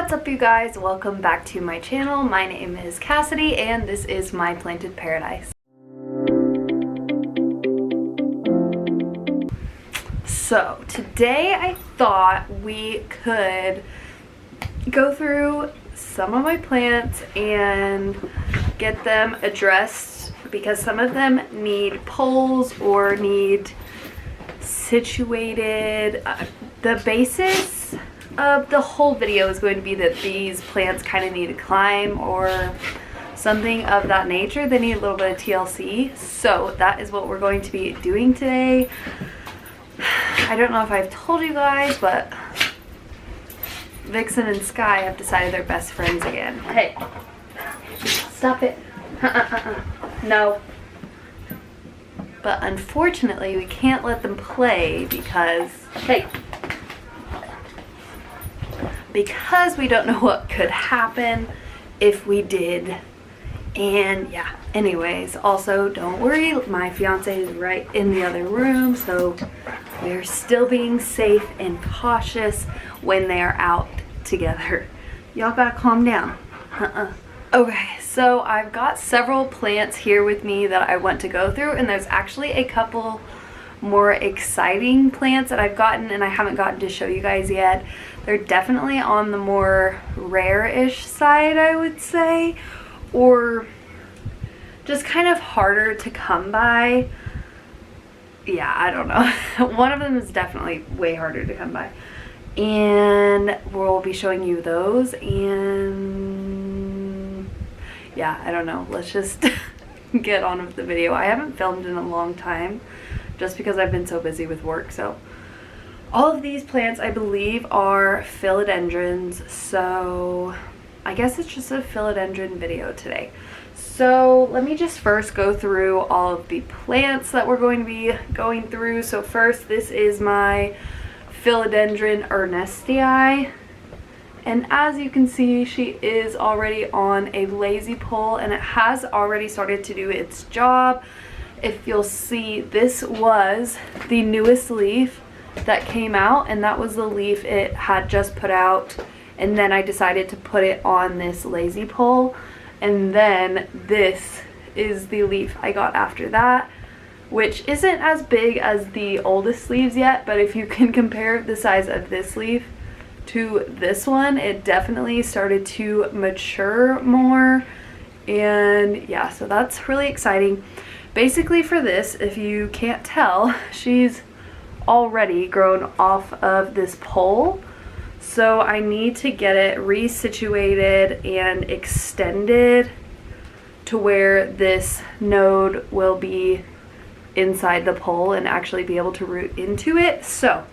What's up, you guys? Welcome back to my channel. My name is Cassidy and this is my planted paradise. So today I thought we could go through some of my plants and get them addressed because some of them need poles or need situated. The basis of the whole video is going to be that these plants kind of need to climb or something of that nature. They need a little bit of TLC, so that is what we're going to be doing today. I don't know if I've told you guys, but Vixen and Sky have decided they're best friends again. Hey, stop it. No. But unfortunately, we can't let them play because, because we don't know what could happen if we did. And yeah, anyways, also don't worry, my fiance is right in the other room, so we're still being safe and cautious when they are out together. Y'all gotta calm down. Okay, so I've got several plants here with me that I want to go through, and there's actually a couple more exciting plants that I've gotten and I haven't gotten to show you guys yet. They're definitely on the more rare-ish side, I would say, or just kind of harder to come by. Yeah, I don't know. One of them is definitely way harder to come by, and we'll be showing you those. And yeah, I don't know, let's just get on with the video. I haven't filmed in a long time just because I've been so busy with work. So all of these plants I believe are philodendrons, so I guess it's just a philodendron video today. So let me just first go through all of the plants that we're going to be going through. So first, this is my philodendron ERNESTII, and as you can see, she is already on a lazy pole and it has already started to do its job. If you'll see, this was the newest leaf that came out, and that was the leaf it had just put out, and then I decided to put it on this lazy pole, and then this is the leaf I got after that, which isn't as big as the oldest leaves yet, but if you can compare the size of this leaf to this one, it definitely started to mature more. And yeah, so that's really exciting. Basically for this, if you can't tell, she's already grown off of this pole, so I need to get it resituated and extended to where this node will be inside the pole and actually be able to root into it. So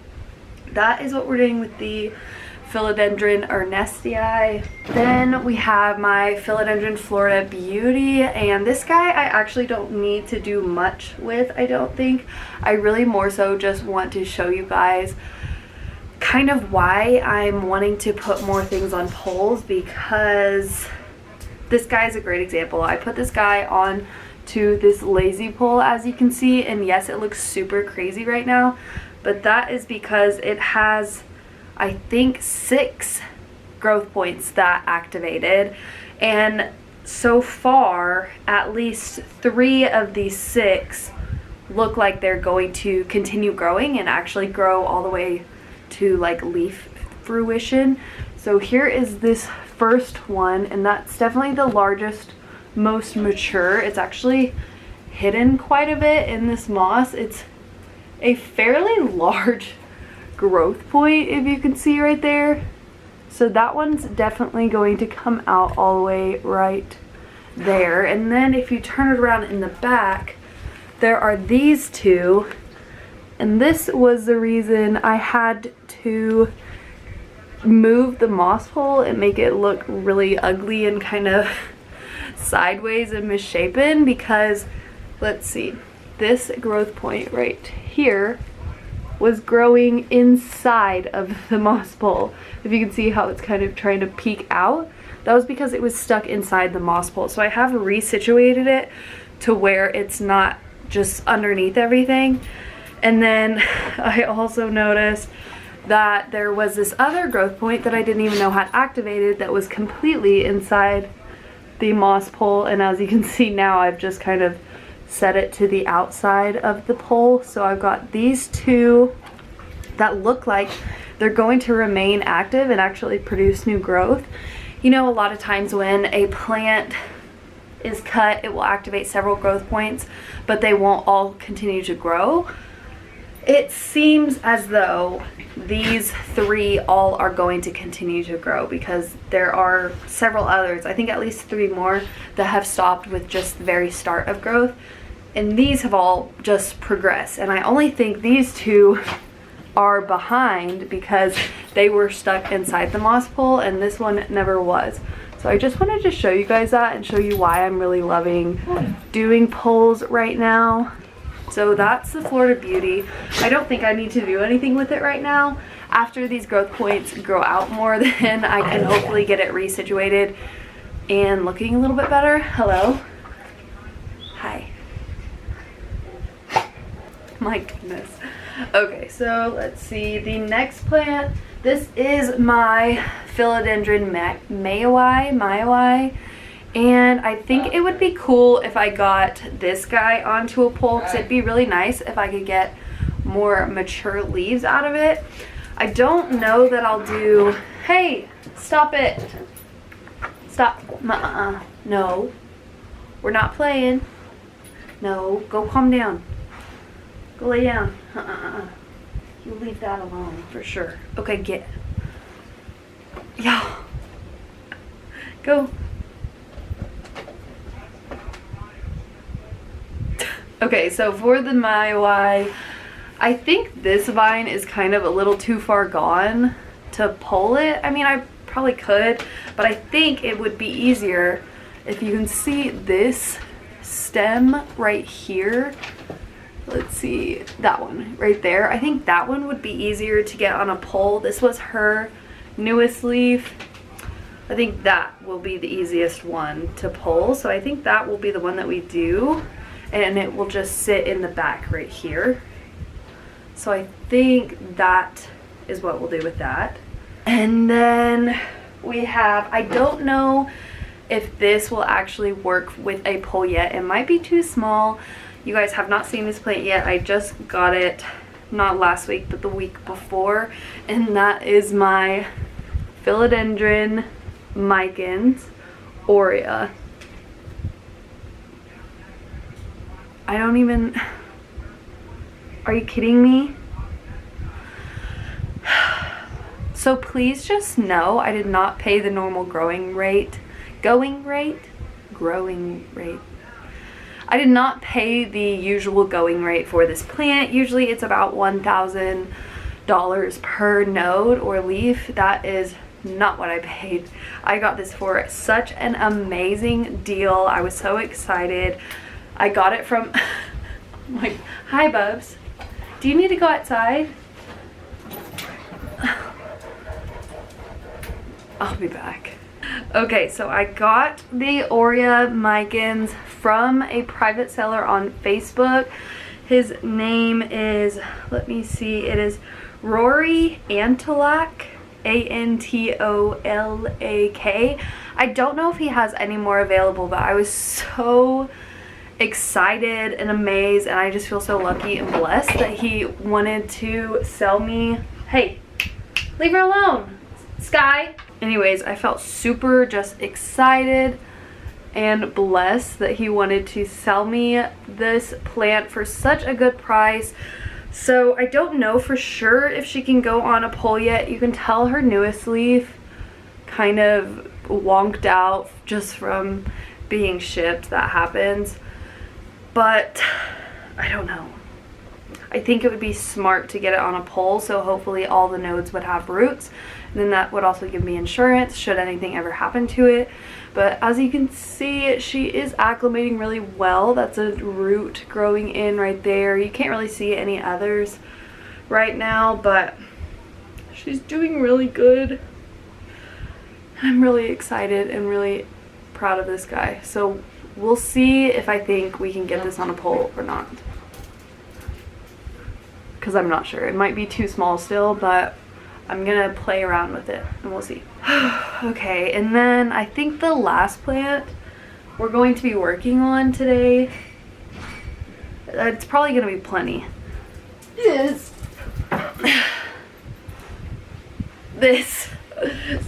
that is what we're doing with the philodendron ERNESTII. Then we have my philodendron Florida Beauty, and this guy I actually don't need to do much with, I don't think. I really more so just want to show you guys kind of why I'm wanting to put more things on poles, because this guy is a great example. I put this guy on to this lazy pole, as you can see, and yes, it looks super crazy right now, but that is because it has, I think, 6 growth points that activated, and so far at least 3 of these 6 look like they're going to continue growing and actually grow all the way to like leaf fruition. So here is this first one, and that's definitely the largest, most mature. It's actually hidden quite a bit in this moss. It's a fairly large growth point, if you can see right there. So that one's definitely going to come out all the way right there. And then if you turn it around in the back, there are these 2, and this was the reason I had to move the moss pole and make it look really ugly and kind of sideways and misshapen, because let's see, this growth point right here was growing inside of the moss pole. If you can see how it's kind of trying to peek out, that was because it was stuck inside the moss pole. So I have resituated it to where it's not just underneath everything. And then I also noticed that there was this other growth point that I didn't even know had activated that was completely inside the moss pole, and as you can see now, I've just kind of set it to the outside of the pole. So I've got these two that look like they're going to remain active and actually produce new growth. You know, a lot of times when a plant is cut, it will activate several growth points, but they won't all continue to grow. It seems as though these three all are going to continue to grow because there are several others, I think at least 3 more, that have stopped with just the very start of growth. And these have all just progressed. And I only think these 2 are behind because they were stuck inside the moss pole and this one never was. So I just wanted to show you guys that and show you why I'm really loving doing poles right now. So that's the Florida Beauty. I don't think I need to do anything with it right now. After these growth points grow out more, then I can hopefully get it resituated and looking a little bit better. Hello. Hi. My goodness. Okay, so let's see. The next plant, this is my Philodendron MAYOI. And I think it would be cool if I got this guy onto a pole because it'd be really nice if I could get more mature leaves out of it. I don't know that I'll do... Hey, stop it. Stop. No. We're not playing. No, go calm down. Go lay down. You leave that alone for sure. Okay, get. Yeah. Go. Okay, so for the MAYOI, I think this vine is kind of a little too far gone to pull it. I mean, I probably could, but I think it would be easier if you can see this stem right here. Let's see, that one right there. I think that one would be easier to get on a pole. This was her newest leaf. I think that will be the easiest one to pull. So I think that will be the one that we do. And it will just sit in the back right here. So I think that is what we'll do with that. And then we have, I don't know if this will actually work with a pole yet. It might be too small. You guys have not seen this plant yet. I just got it, not last week, but the week before. And that is my Philodendron Micans Aurea. I don't even... Are you kidding me? So please just know I did not pay the normal growing rate. I did not pay the usual going rate for this plant. Usually it's about $1,000 per node or leaf. That is not what I paid. I got this for such an amazing deal. I was so excited. I got it from, like, hi Bubs. Do you need to go outside? I'll be back. Okay, so I got the Aurea Micans from a private seller on Facebook. His name is, let me see, it is Rory Antolak, A-N-T-O-L-A-K. I don't know if he has any more available, but I was so excited and amazed, and I just feel so lucky and blessed that he wanted to sell me. Hey, leave her alone, Sky. Anyways, I felt super just excited and blessed that he wanted to sell me this plant for such a good price. So I don't know for sure if she can go on a pole yet. You can tell her newest leaf kind of wonked out just from being shipped. That happens. But I don't know. I think it would be smart to get it on a pole, so hopefully all the nodes would have roots. And then that would also give me insurance should anything ever happen to it. But as you can see, she is acclimating really well. That's a root growing in right there. You can't really see any others right now, but she's doing really good. I'm really excited and really proud of this guy. So we'll see if I think we can get this on a pole or not. Because I'm not sure. It might be too small still, but I'm gonna play around with it and we'll see. Okay, and then I think the last plant we're going to be working on today, it's probably gonna be plenty, is this.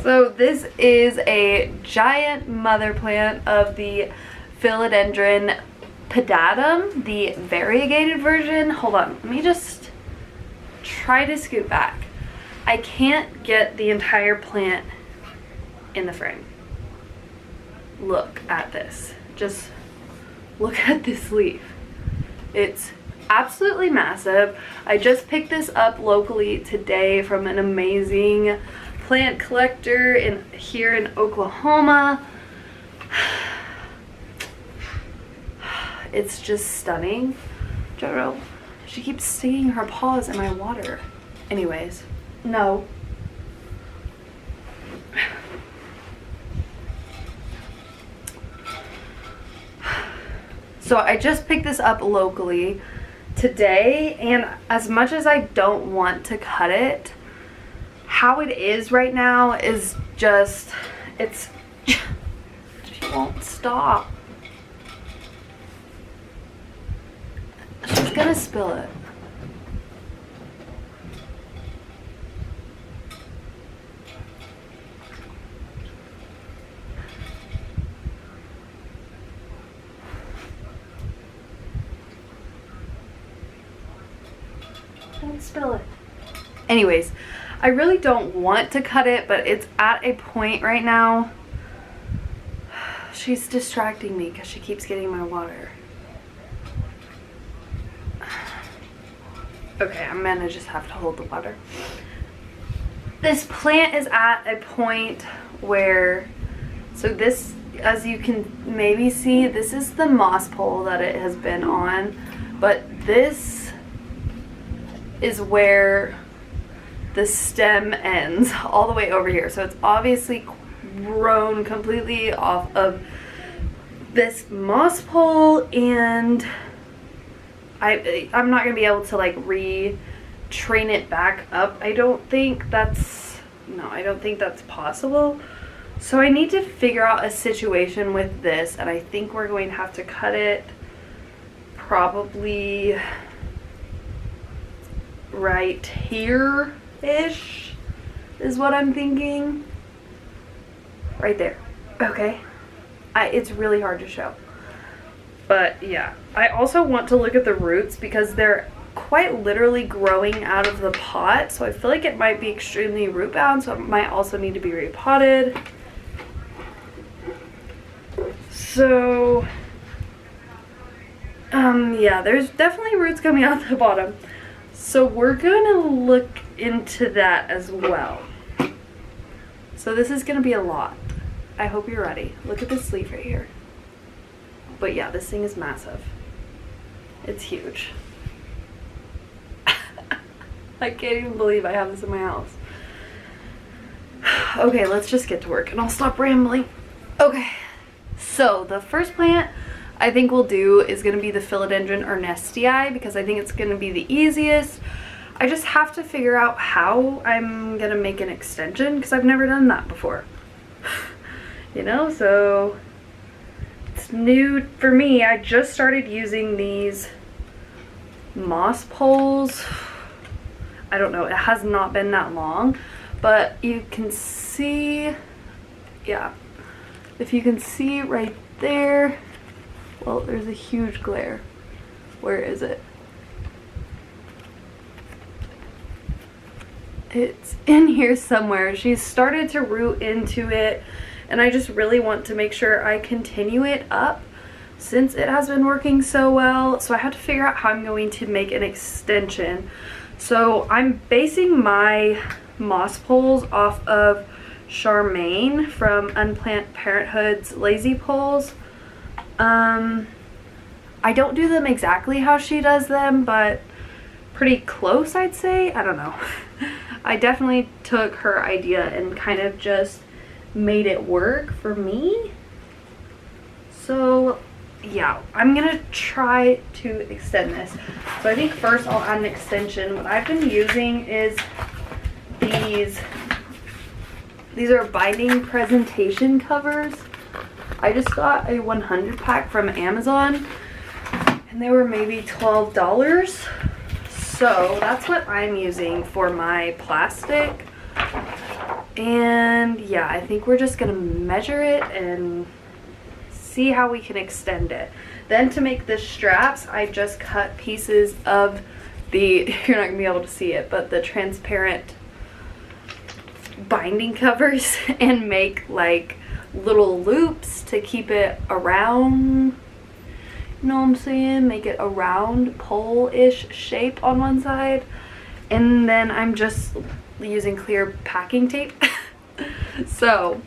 So this is a giant mother plant of the Philodendron Pedatum, the variegated version. Hold on, let me just try to scoot back. I can't get the entire plant in the frame. Look at this. Just look at this leaf. It's absolutely massive. I just picked this up locally today from an amazing plant collector here in Oklahoma. It's just stunning. Jojo, she keeps sticking her paws in my water. Anyways, no. So I just picked this up locally today, and as much as I don't want to cut it, how it is right now is just, it's, she won't stop. She's gonna spill it. Don't spill it. Anyways, I really don't want to cut it, but it's at a point right now. She's distracting me because she keeps getting my water. Okay, I'm gonna just have to hold the water. This plant is at a point where, so this, as you can maybe see, this is the moss pole that it has been on, but this is where the stem ends all the way over here. So it's obviously grown completely off of this moss pole, and I'm not gonna be able to like retrain it back up. I don't think that's possible. So I need to figure out a situation with this, and I think we're going to have to cut it probably right here-ish is what I'm thinking. Right there. Okay. It's really hard to show. But yeah, I also want to look at the roots because they're quite literally growing out of the pot. So I feel like it might be extremely root bound, so it might also need to be repotted. So, yeah, there's definitely roots coming out the bottom. So we're gonna look into that as well. So this is gonna be a lot. I hope you're ready. Look at this leaf right here. But yeah, this thing is massive. It's huge. I can't even believe I have this in my house. Okay, let's just get to work and I'll stop rambling. Okay, so the first plant I think we'll do is going to be the Philodendron ERNESTII because I think it's going to be the easiest. I just have to figure out how I'm going to make an extension because I've never done that before. You know, so it's new for me. I just started using these moss poles. I don't know, it has not been that long, but you can see, yeah, if you can see right there, well, there's a huge glare. Where is it? It's in here somewhere. She's started to root into it, and I just really want to make sure I continue it up since it has been working so well. So I have to figure out how I'm going to make an extension. So I'm basing my moss poles off of Charmaine from Unplant Parenthood's Lazy Poles. I don't do them exactly how she does them, but pretty close, I'd say. I don't know. I definitely took her idea and kind of just made it work for me. So yeah, I'm gonna try to extend this. So I think first I'll add an extension. What I've been using is these these are binding presentation covers. I just got a 100 pack from Amazon and they were maybe $12. So that's what I'm using for my plastic. And yeah, I think we're just gonna measure it and see how we can extend it. Then to make the straps, I just cut pieces of the, you're not gonna be able to see it, but the transparent binding covers and make like little loops to keep it around. You know what I'm saying? Make it a round pole-ish shape on one side. And then I'm just using clear packing tape. So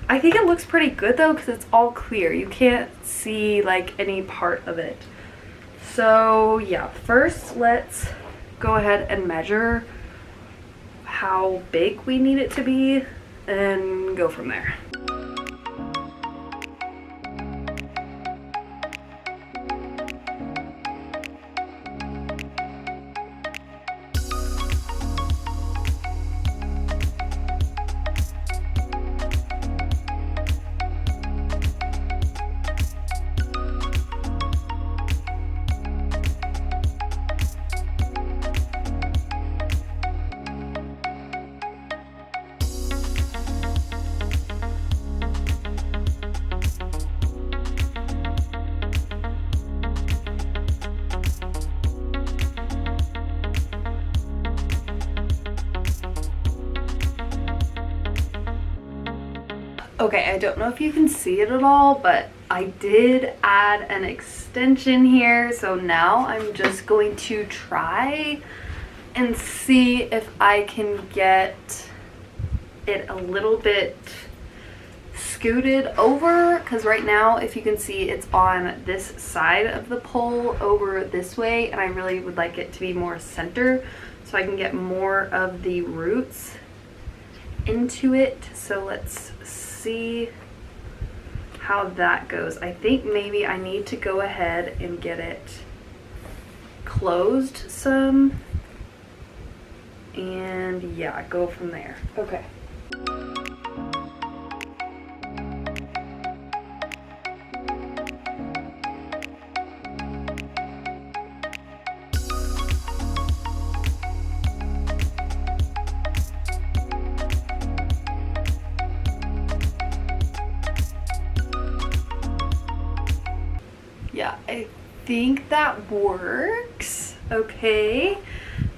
I think it looks pretty good though, because it's all clear. You can't see like any part of it. So yeah, first let's go ahead and measure how big we need it to be and go from there. Okay, I don't know if you can see it at all, but I did add an extension here. So now I'm just going to try and see if I can get it a little bit scooted over, because right now, if you can see, it's on this side of the pole over this way, and I really would like it to be more center so I can get more of the roots into it. So let's see how that goes. I think maybe I need to go ahead and get it closed some, and yeah, go from there. Okay. Yeah, I think that works. Okay,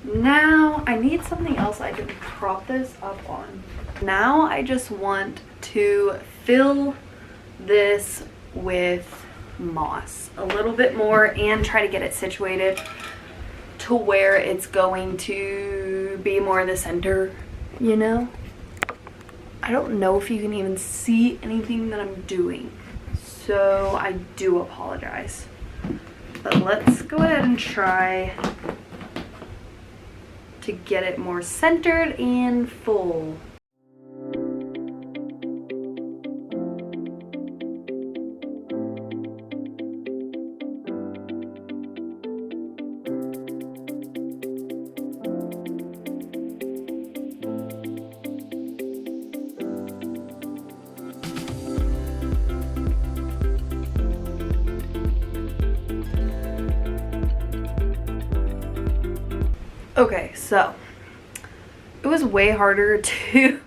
now I need something else I can prop this up on. Now I just want to fill this with moss a little bit more and try to get it situated to where it's going to be more in the center, you know? I don't know if you can even see anything that I'm doing, so I do apologize. But let's go ahead and try to get it more centered and full. Okay, so it was way harder to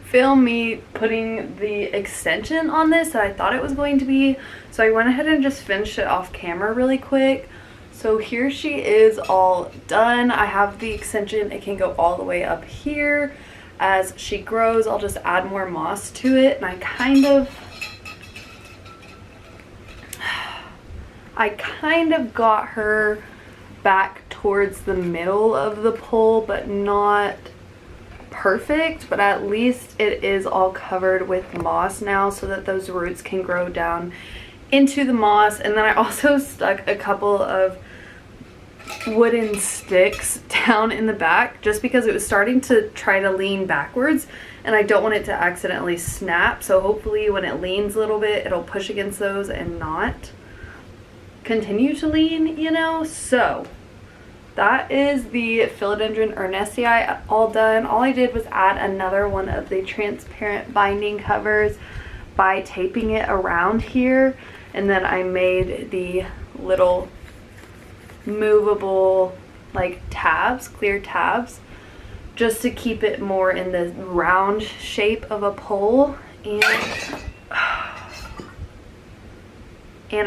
film me putting the extension on this than I thought it was going to be. So I went ahead and just finished it off camera really quick. So here she is all done. I have the extension. It can go all the way up here. As she grows, I'll just add more moss to it. And I kind of got her back towards the middle of the pole, but not perfect, but at least it is all covered with moss now so that those roots can grow down into the moss. And then I also stuck a couple of wooden sticks down in the back just because it was starting to try to lean backwards and I don't want it to accidentally snap. So hopefully when it leans a little bit, it'll push against those and not continue to lean, you know? So that is the Philodendron ERNESTII all done. All I did was add another one of the transparent binding covers by taping it around here, and then I made the little movable like tabs, clear tabs, just to keep it more in the round shape of a pole. And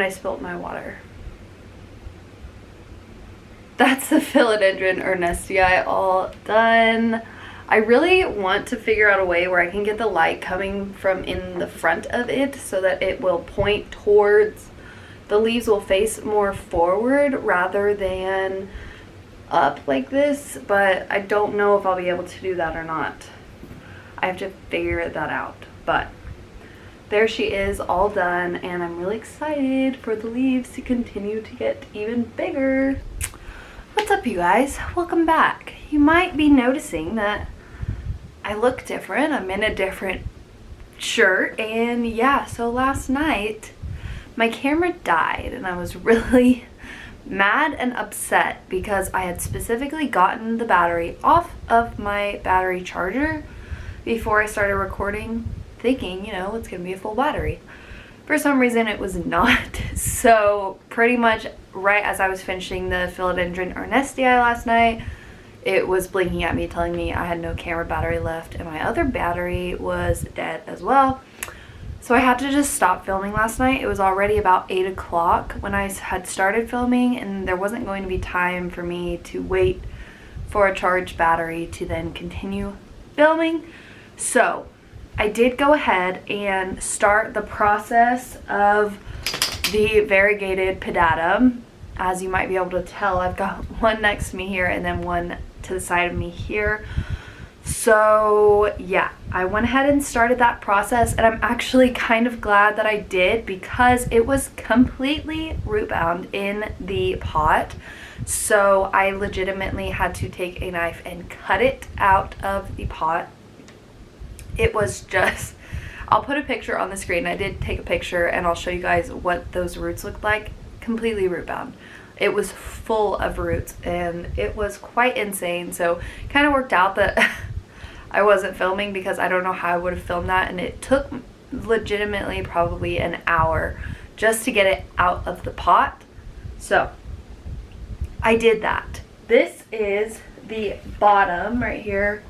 I spilled my water. That's the Philodendron ERNESTII all done. I really want to figure out a way where I can get the light coming from in the front of it so that it will point towards, the leaves will face more forward rather than up like this, but I don't know if I'll be able to do that or not. I have to figure that out, but there she is all done, and I'm really excited for the leaves to continue to get even bigger. What's up, you guys? Welcome back. You might be noticing that I look different. I'm in a different shirt, and yeah, so last night my camera died and I was really mad and upset because I had specifically gotten the battery off of my battery charger before I started recording, thinking, you know, it's gonna be a full battery. For some reason it was not. So pretty much right as I was finishing the Philodendron ERNESTII last night, it was blinking at me telling me I had no camera battery left, and my other battery was dead as well. So I had to just stop filming last night. It was already about 8 o'clock when I had started filming, and there wasn't going to be time for me to wait for a charged battery to then continue filming. So I did go ahead and start the process of the Variegated Pedatum. As you might be able to tell, I've got one next to me here and then one to the side of me here. So yeah, I went ahead and started that process, and I'm actually kind of glad that I did because it was completely root bound in the pot. So I legitimately had to take a knife and cut it out of the pot. It was just, I'll put a picture on the screen. I did take a picture and I'll show you guys what those roots looked like. Completely root bound. It was full of roots and it was quite insane. So kind of worked out that I wasn't filming because I don't know how I would have filmed that, and it took legitimately probably an hour just to get it out of the pot. So I did that. This is the bottom right here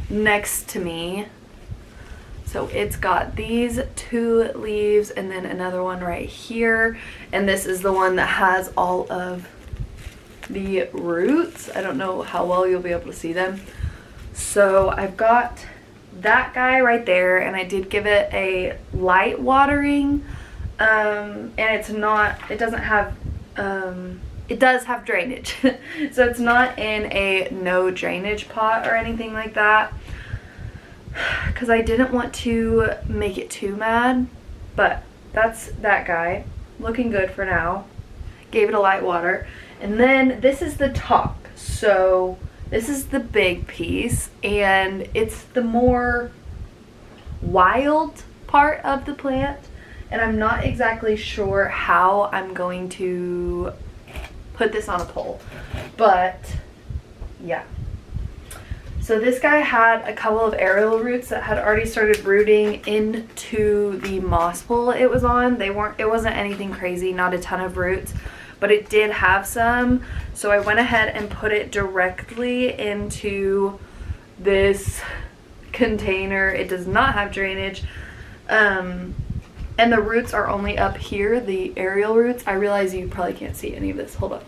next to me. So it's got these two leaves and then another one right here, and this is the one that has all of the roots. I don't know how well you'll be able to see them. So I've got that guy right there, and I did give it a light watering, and it's not, it doesn't have, it does have drainage. So it's not in a no drainage pot or anything like that, because I didn't want to make it too mad. But that's that guy, looking good for now. Gave it a light water, and then this is the top. So this is the big piece, and it's the more wild part of the plant, and I'm not exactly sure how I'm going to put this on a pole, but yeah. So this guy had a couple of aerial roots that had already started rooting into the moss pole it was on. It wasn't anything crazy, not a ton of roots, but it did have some. So I went ahead and put it directly into this container. It does not have drainage, and the roots are only up here, the aerial roots. I realize you probably can't see any of this. Hold up.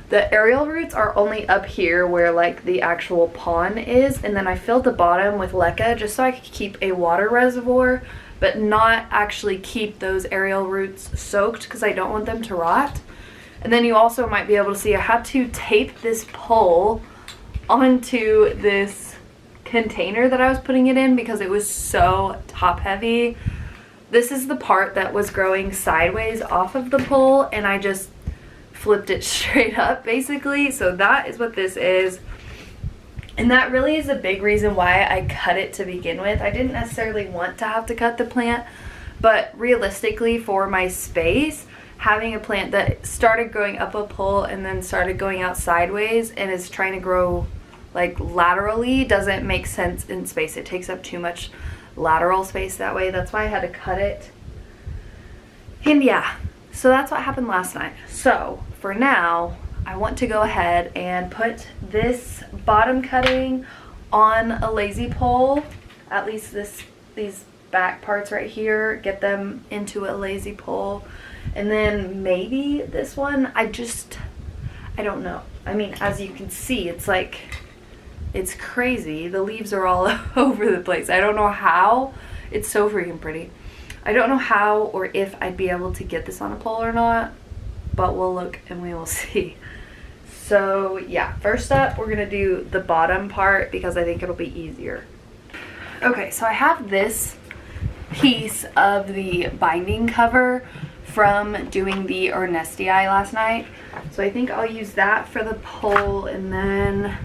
The aerial roots are only up here where like the actual pond is, and then I filled the bottom with leca just so I could keep a water reservoir, but not actually keep those aerial roots soaked because I don't want them to rot. And then you also might be able to see I had to tape this pole onto this container that I was putting it in because it was so top heavy. This is the part that was growing sideways off of the pole, and I just flipped it straight up basically. So that is what this is, and that really is a big reason why I cut it to begin with. I didn't necessarily want to have to cut the plant, but realistically for my space, having a plant that started growing up a pole and then started going out sideways and is trying to grow like laterally doesn't make sense in space. It takes up too much lateral space that way. That's why I had to cut it. And yeah, so that's what happened last night. So for now, I want to go ahead and put this bottom cutting on a lazy pole, at least these back parts right here, get them into a lazy pole. And then maybe this one, I don't know. I mean, as you can see, it's like, it's crazy. The leaves are all over the place. I don't know how. It's so freaking pretty. I don't know how or if I'd be able to get this on a pole or not, but we'll look and we will see. So yeah, first up, we're gonna do the bottom part because I think it'll be easier. Okay, so I have this piece of the binding cover from doing the ERNESTII last night. So I think I'll use that for the pole, and then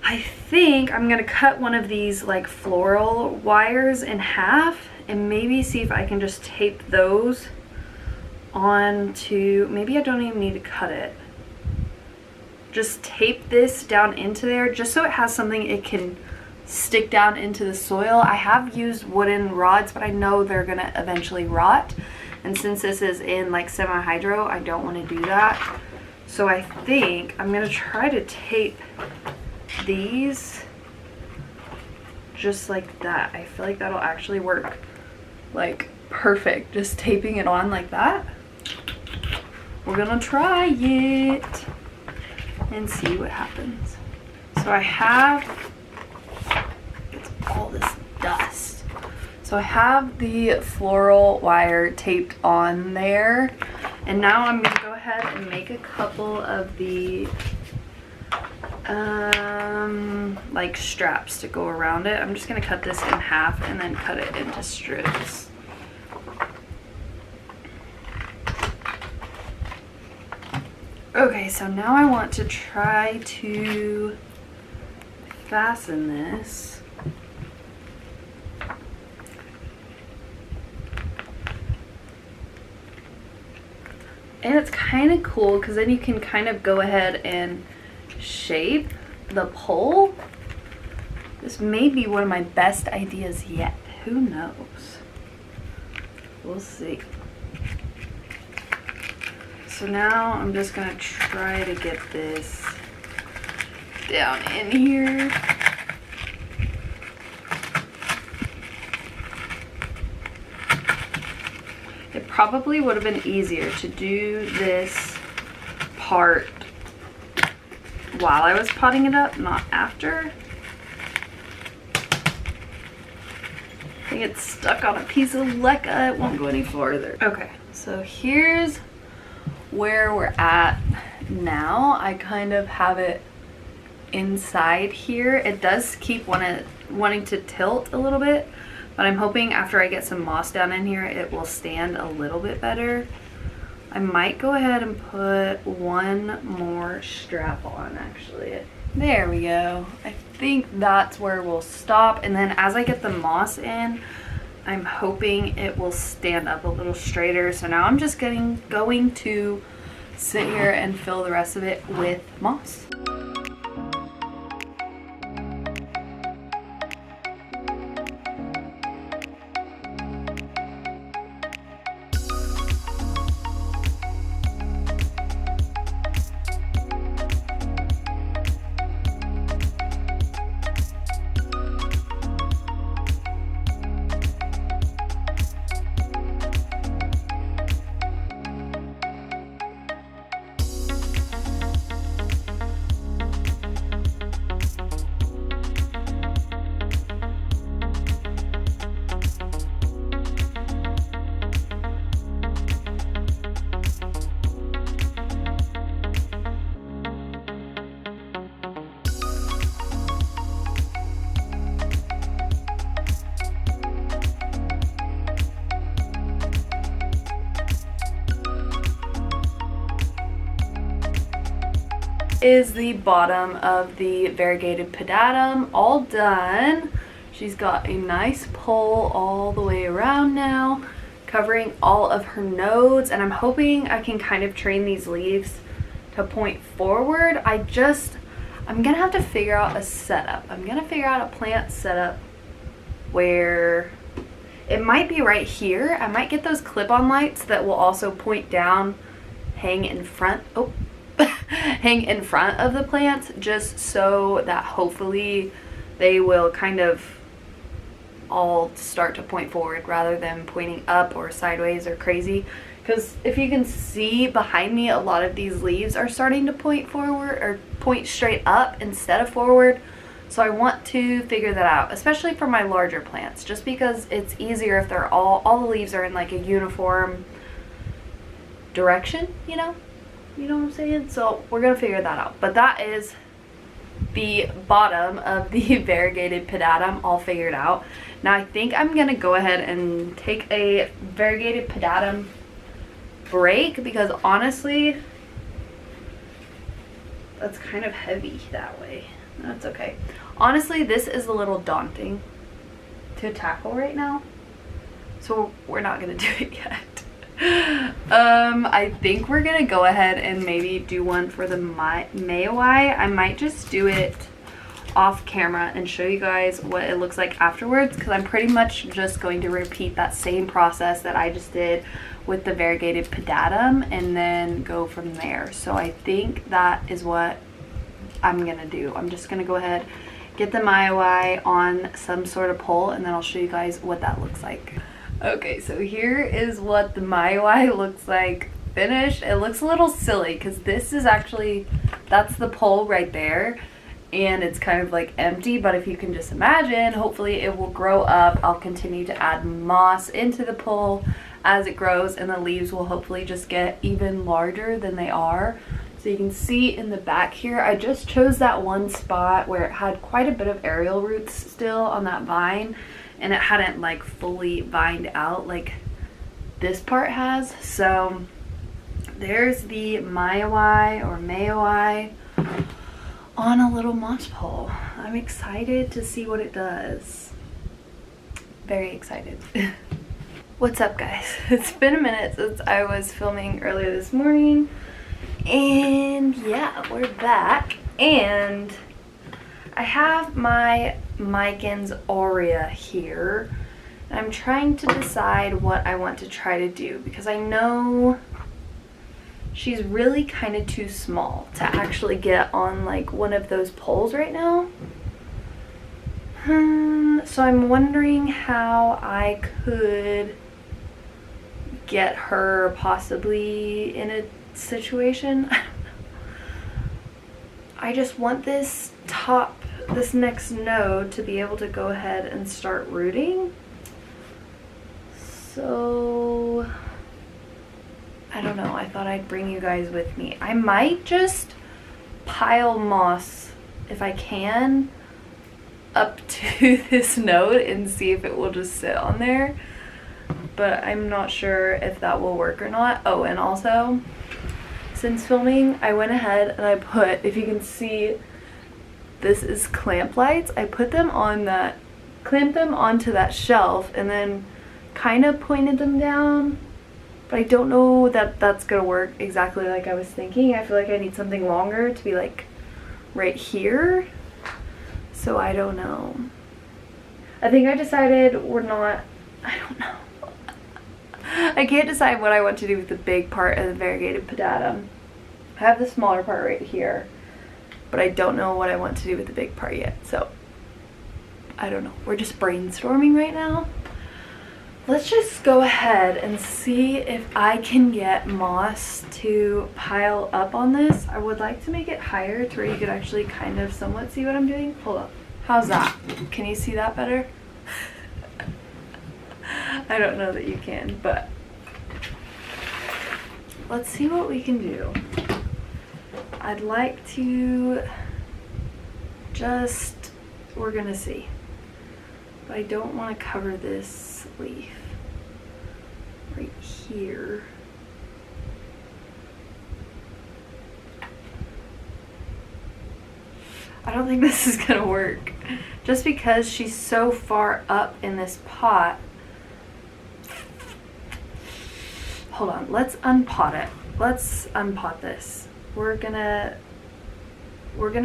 I think I'm gonna cut one of these like floral wires in half and maybe see if I can just tape those onto, maybe I don't even need to cut it. Just tape this down into there just so it has something it can stick down into the soil. I have used wooden rods, but I know they're gonna eventually rot. And since this is in like semi-hydro, I don't want to do that. So I think I'm gonna try to tape these just like that. I feel like that'll actually work like perfect, just taping it on like that. We're gonna try it and see what happens. So I have, it's all this dust. So I have the floral wire taped on there, and now I'm gonna go ahead and make a couple of the like straps to go around it. I'm just gonna cut this in half and then cut it into strips. Okay, so now I want to try to fasten this. And it's kind of cool because then you can kind of go ahead and shape the pole. This may be one of my best ideas yet. Who knows? We'll see. So now I'm just gonna try to get this down in here. It probably would have been easier to do this part while I was potting it up, not after. I think it's stuck on a piece of leca. It won't go any farther. Okay, so here's where we're at now. I kind of have it inside here. It does keep wanting to tilt a little bit, but I'm hoping after I get some moss down in here, it will stand a little bit better. I might go ahead and put one more strap on, actually. There we go. I think that's where we'll stop. And then as I get the moss in, I'm hoping it will stand up a little straighter. So now I'm just going to sit here and fill the rest of it with moss. Is the bottom of the Variegated Pedatum all done. She's got a nice pole all the way around now, covering all of her nodes, and I'm hoping I can kind of train these leaves to point forward. I'm gonna have to figure out a setup. I'm gonna figure out a plant setup where it might be right here. I might get those clip-on lights that will also point down, hang in front of the plants, just so that hopefully they will kind of all start to point forward rather than pointing up or sideways or crazy. Because if you can see behind me, a lot of these leaves are starting to point forward or point straight up instead of forward. So I want to figure that out, especially for my larger plants, just because it's easier if they're all the leaves are in like a uniform direction, you know what I'm saying? So we're gonna figure that out. But that is the bottom of the Variegated Pedatum all figured out. Now I think I'm gonna go ahead and take a Variegated Pedatum break, because honestly that's kind of heavy that way. That's okay. Honestly, this is a little daunting to tackle right now, so we're not gonna do it yet. I think we're gonna go ahead and maybe do one for the MAYOI. I might just do it off camera and show you guys what it looks like afterwards, because I'm pretty much just going to repeat that same process that I just did with the Variegated Pedatum and then go from there. So I think that is what I'm gonna do. I'm just gonna go ahead, get the MAYOI on some sort of pole, and then I'll show you guys what that looks like. Okay, so here is what the MAYOI looks like finished. It looks a little silly because this is actually, that's the pole right there, and it's kind of like empty, but if you can just imagine, hopefully it will grow up. I'll continue to add moss into the pole as it grows, and the leaves will hopefully just get even larger than they are. So you can see in the back here, I just chose that one spot where it had quite a bit of aerial roots still on that vine, and it hadn't like fully vined out like this part has. So there's the MAYOI on a little moss pole. I'm excited to see what it does. Very excited. What's up, guys? It's been a minute since I was filming earlier this morning, and yeah, we're back, and I have my Micans Aurea here, and I'm trying to decide what I want to try to do, because I know she's really kind of too small to actually get on like one of those poles right now. So I'm wondering how I could get her possibly in a situation. I just want this next node to be able to go ahead and start rooting. So I don't know, I thought I'd bring you guys with me. I might just pile moss, if I can, up to this node and see if it will just sit on there. But I'm not sure if that will work or not. Oh, and also, since filming, I went ahead and I put, if you can see, this is clamp lights. I put them on that, clamped them onto that shelf, and then kind of pointed them down. But I don't know that that's gonna work exactly like I was thinking. I feel like I need something longer to be like right here. So I don't know. I think I decided we're not, I don't know. I can't decide what I want to do with the big part of the Variegated Pedatum. I have the smaller part right here, but I don't know what I want to do with the big part yet. So I don't know. We're just brainstorming right now. Let's just go ahead and see if I can get moss to pile up on this. I would like to make it higher to where you could actually kind of somewhat see what I'm doing. Hold up. How's that? Can you see that better? I don't know that you can, but let's see what we can do. I'd like to just, we're gonna see. But I don't want to cover this leaf right here. I don't think this is gonna work. Just because she's so far up in this pot, hold on, let's unpot it. Let's unpot this. We're gonna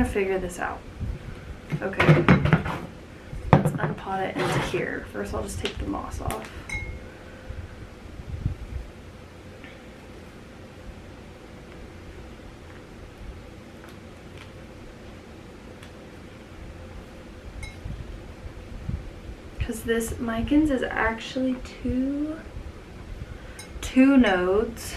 figure this out. Okay, let's unpot it into here. First I'll just take the moss off. Because this Micans is actually two nodes.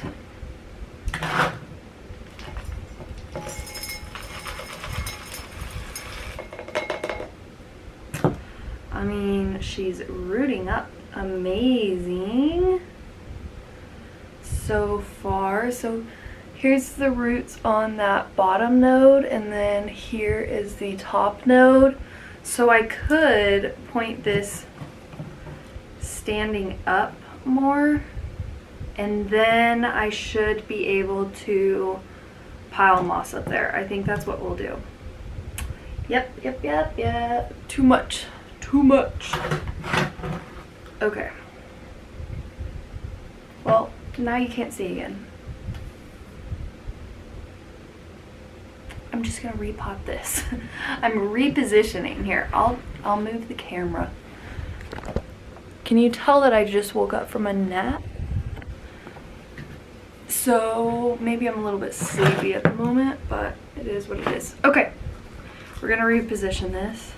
I mean, she's rooting up amazing so far. So here's the roots on that bottom node, and then here is the top node. So I could point this standing up more, and then I should be able to pile moss up there. I think that's what we'll do. Yep. Too much. Okay. Well, now you can't see again. I'm just gonna repot this. I'm repositioning here. I'll move the camera. Can you tell that I just woke up from a nap? So maybe I'm a little bit sleepy at the moment, but it is what it is. Okay, we're gonna reposition this.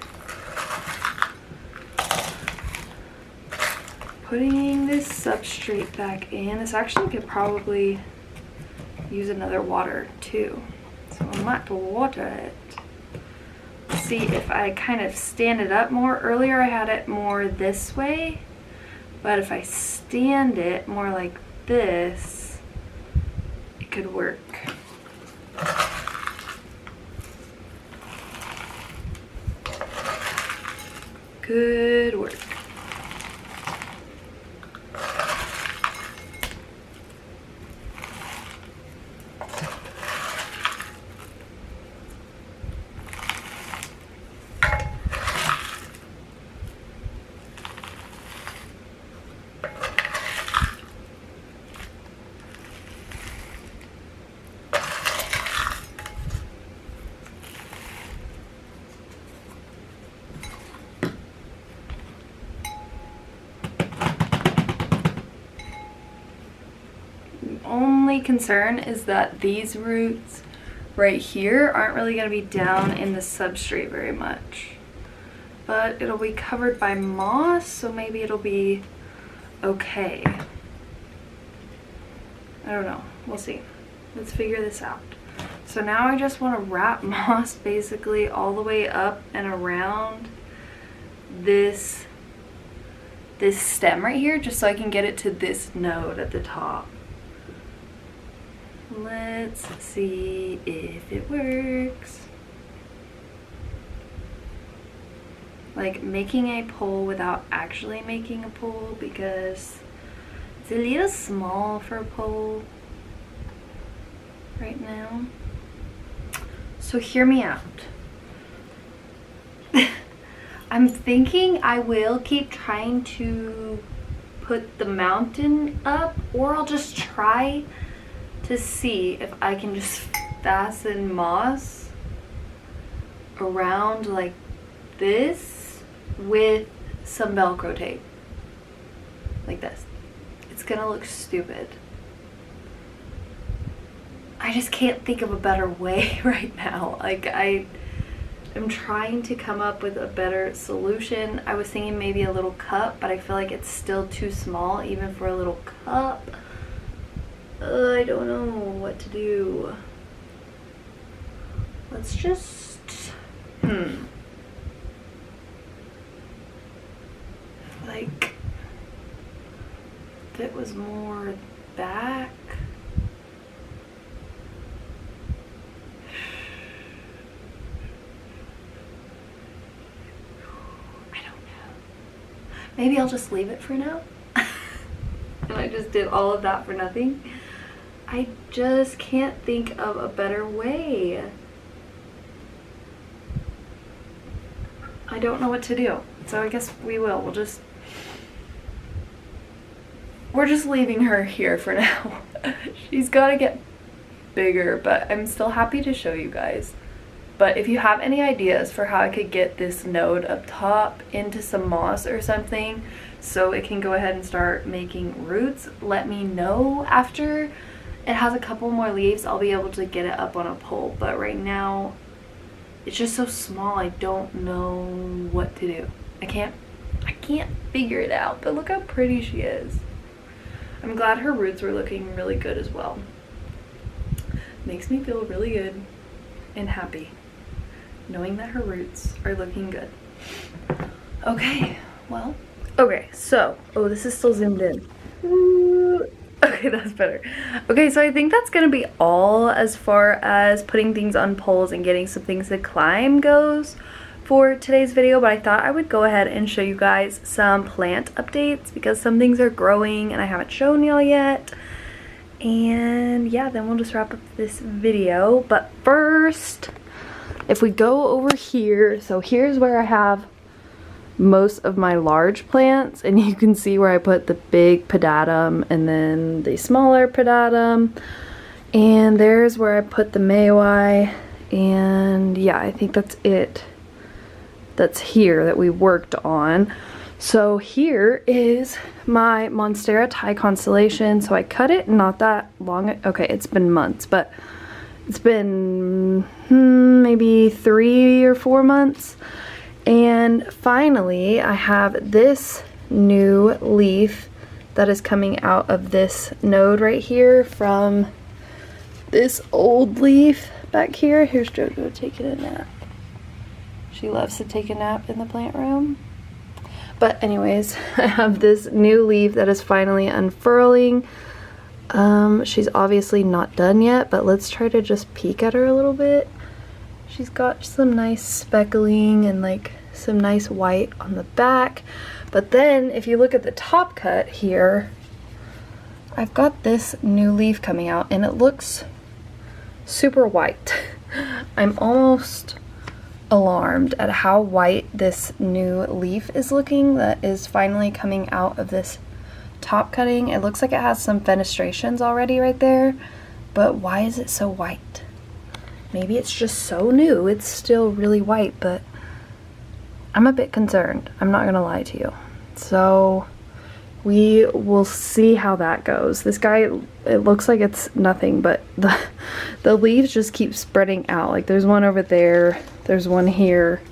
Putting this substrate back in. This actually could probably use another water too. So I might water it. See if I kind of stand it up more. Earlier I had it more this way, but if I stand it more like this, it could work. Good work. Only concern is that these roots right here aren't really going to be down in the substrate very much, but it'll be covered by moss, so maybe it'll be okay. I don't know, we'll see. Let's figure this out. So now I just want to wrap moss basically all the way up and around this stem right here, just so I can get it to this node at the top. Let's see if it works. Like making a pole without actually making a pole, because it's a little small for a pole right now. So hear me out. I'm thinking I will keep trying to put the mountain up, or I'll just try to see if I can just fasten moss around like this with some Velcro tape. Like this. It's gonna look stupid. I just can't think of a better way right now. Like I'm trying to come up with a better solution. I was thinking maybe a little cup, but I feel like it's still too small even for a little cup. I don't know what to do. Let's just, like, if it was more back. I don't know. Maybe I'll just leave it for now. And I just did all of that for nothing. I just can't think of a better way. I don't know what to do. So I guess we will. We'll we're just leaving her here for now. She's got to get bigger, but I'm still happy to show you guys. But if you have any ideas for how I could get this node up top into some moss or something so it can go ahead and start making roots, let me know. After it has a couple more leaves, I'll be able to get it up on a pole. But right now, it's just so small, I don't know what to do. I can't figure it out, but look how pretty she is. I'm glad her roots were looking really good as well. Makes me feel really good and happy knowing that her roots are looking good. Okay, well, okay, so, oh, this is still zoomed in. Ooh. Okay, that's better. Okay, so I think that's gonna be all as far as putting things on poles and getting some things to climb goes for today's video, but I thought I would go ahead and show you guys some plant updates because some things are growing and I haven't shown y'all yet. And yeah, then we'll just wrap up this video. But first, if we go over here, so here's where I have most of my large plants, and you can see where I put the big pedatum and then the smaller pedatum, and there's where I put the MAYOI, and yeah, I think that's it. That's here that we worked on. So here is my Monstera Thai constellation. So I cut it not that long. Okay, it's been months, but it's been maybe 3 or 4 months. And finally, I have this new leaf that is coming out of this node right here from this old leaf back here. Here's JoJo taking a nap. She loves to take a nap in the plant room. But anyways, I have this new leaf that is finally unfurling. She's obviously not done yet, but let's try to just peek at her a little bit. She's got some nice speckling and like some nice white on the back. But then if you look at the top cut here, I've got this new leaf coming out and it looks super white. I'm almost alarmed at how white this new leaf is looking that is finally coming out of this top cutting. It looks like it has some fenestrations already right there, but why is it so white? Maybe it's just so new. It's still really white, but I'm a bit concerned. I'm not gonna lie to you. So we will see how that goes. This guy, it looks like it's nothing, but the leaves just keep spreading out. Like there's one over there, there's one here,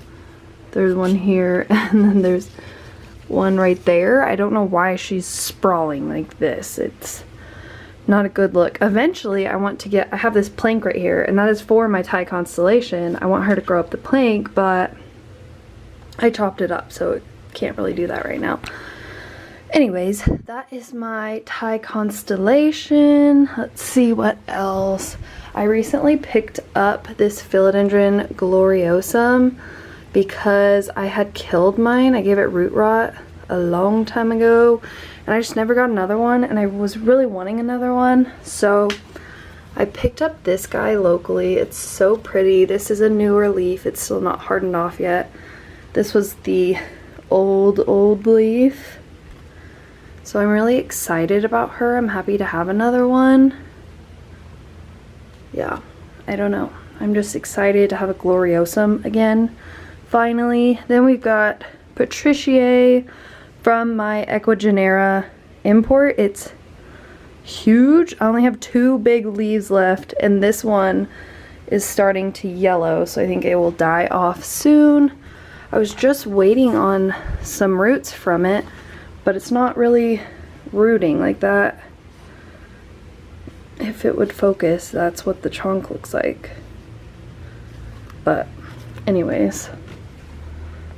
there's one here, and then there's one right there. I don't know why she's sprawling like this. It's not a good look. Eventually I want to get, I have this plank right here, and that is for my Thai constellation. I want her to grow up the plank, but I chopped it up, so can't really do that right now. Anyways, that is my Thai constellation. Let's see what else. I recently picked up this Philodendron gloriosum because I had killed mine. I gave it root rot a long time ago and I just never got another one, and I was really wanting another one. So I picked up this guy locally. It's so pretty. This is a newer leaf. It's still not hardened off yet. This was the old leaf. So I'm really excited about her. I'm happy to have another one. Yeah, I don't know. I'm just excited to have a gloriosum again, finally. Then we've got Patriciae from my Equigenera import. It's huge. I only have 2 big leaves left, and this one is starting to yellow, so I think it will die off soon. I was just waiting on some roots from it, but it's not really rooting like that. If it would focus, that's what the trunk looks like. But anyways,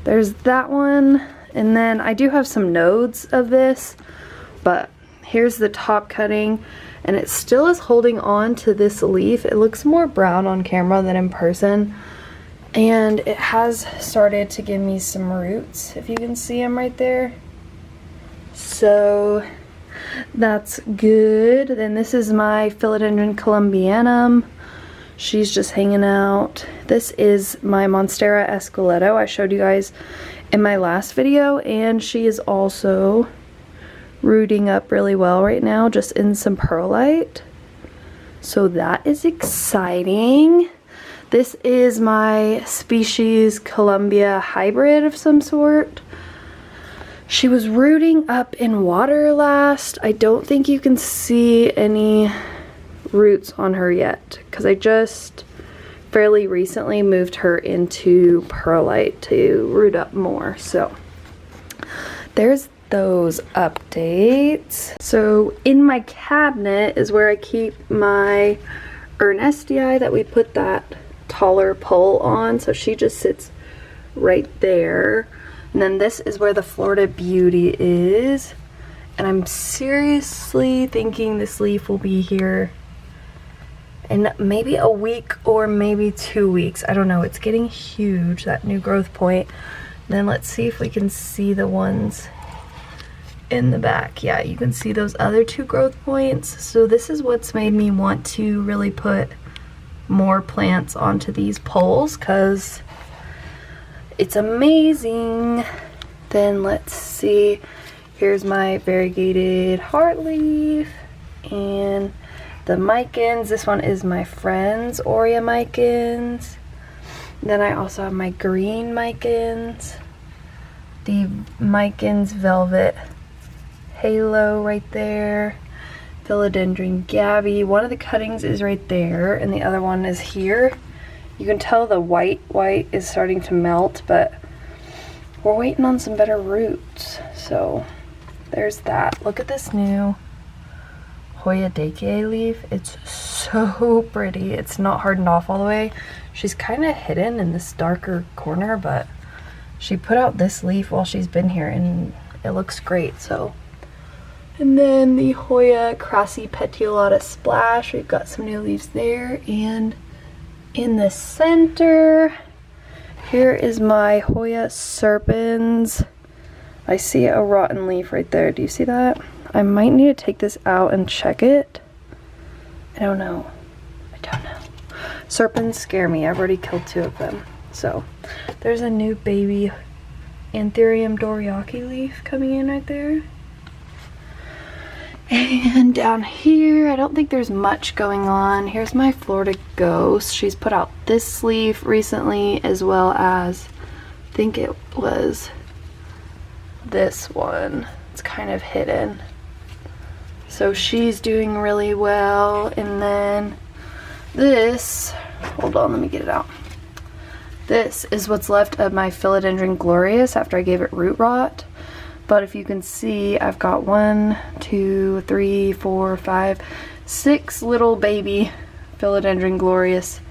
there's that one. And then I do have some nodes of this, but here's the top cutting, and it still is holding on to this leaf. It looks more brown on camera than in person, and it has started to give me some roots, if you can see them right there. So that's good. Then this is my Philodendron columbianum. She's just hanging out. This is my Monstera esqueleto I showed you guys in my last video, and she is also rooting up really well right now, just in some perlite. So that is exciting. This is my species Columbia hybrid of some sort. She was rooting up in water last. I don't think you can see any roots on her yet because I just fairly recently moved her into perlite to root up more. So there's those updates. So in my cabinet is where I keep my ERNESTII that we put that taller pole on, so she just sits right there. And then this is where the Florida Beauty is, and I'm seriously thinking this leaf will be here in maybe a week or maybe 2 weeks. I don't know, it's getting huge, that new growth point. Then let's see if we can see the ones in the back. Yeah, you can see those other 2 growth points. So this is what's made me want to really put more plants onto these poles because it's amazing. Then let's see, here's my variegated heartleaf and the Micans. This one is my friend's Aurea Micans. Then I also have my green Micans, the Micans Velvet Halo right there, Philodendron Gabby. One of the cuttings is right there and the other one is here. You can tell the white is starting to melt, but we're waiting on some better roots. So there's that. Look at this new Hoya Deke leaf. It's so pretty. It's not hardened off all the way. She's kind of hidden in this darker corner, but she put out this leaf while she's been here and it looks great. So, and then the Hoya Crassipetiolata Splash, we've got some new leaves there. And in the center, here is my Hoya Serpens. I see a rotten leaf right there. Do you see that? I might need to take this out and check it. I don't know. Serpens scare me. I've already killed 2 of them. So there's a new baby Anthurium Doriaki leaf coming in right there. And down here, I don't think there's much going on. Here's my Florida Ghost. She's put out this leaf recently, as well as, I think it was this one. It's kind of hidden. So she's doing really well. And then this, hold on, let me get it out. This is what's left of my Philodendron Glorious after I gave it root rot. But if you can see, I've got 1, 2, 3, 4, 5, 6 little baby Philodendron Glorious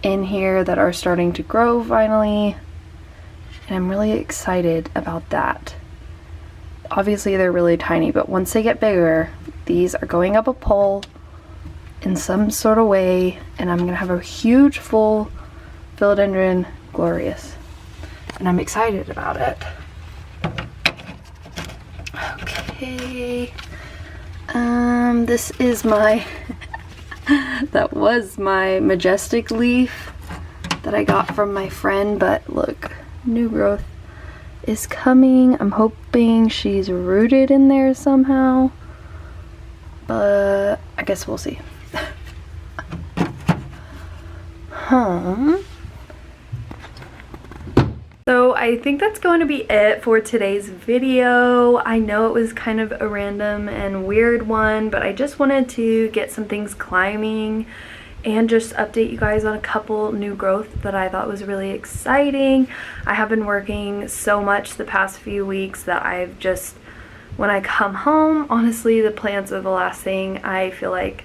in here that are starting to grow finally. And I'm really excited about that. Obviously they're really tiny, but once they get bigger, these are going up a pole in some sort of way, and I'm gonna have a huge full Philodendron Glorious. And I'm excited about it. Okay, this is my, that was my majestic leaf that I got from my friend, but look, new growth is coming. I'm hoping she's rooted in there somehow, but I guess we'll see. So I think that's going to be it for today's video. I know it was kind of a random and weird one, but I just wanted to get some things climbing and just update you guys on a couple new growth that I thought was really exciting. I have been working so much the past few weeks that I've just, when I come home, honestly, the plants are the last thing I feel like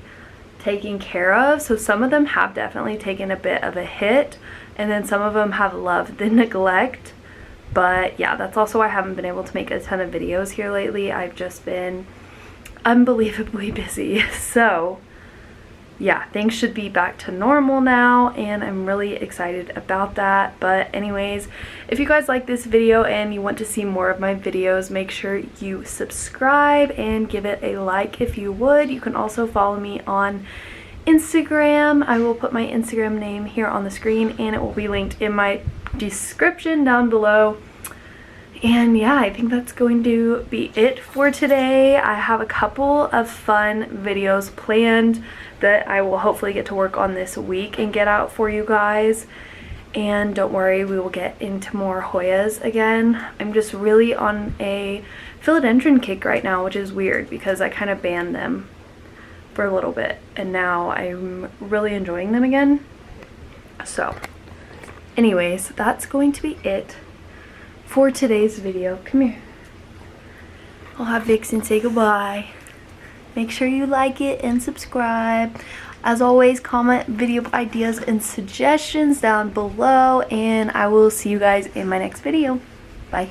taking care of. So some of them have definitely taken a bit of a hit, and then some of them have loved the neglect. But yeah, that's also why I haven't been able to make a ton of videos here lately. I've just been unbelievably busy. So yeah, things should be back to normal now, and I'm really excited about that. But anyways, if you guys like this video and you want to see more of my videos, make sure you subscribe and give it a like if you would. You can also follow me on Instagram. I will put my Instagram name here on the screen, and it will be linked in my description down below. And yeah, I think that's going to be it for today. I have a couple of fun videos planned that I will hopefully get to work on this week and get out for you guys. And don't worry, we will get into more Hoyas again. I'm just really on a philodendron kick right now, which is weird because I kind of banned them for a little bit and now I'm really enjoying them again. So anyways, that's going to be it for today's video. Come here. I'll have Vixen say goodbye. Make sure you like it and subscribe. As always, comment video ideas and suggestions down below, and I will see you guys in my next video. Bye.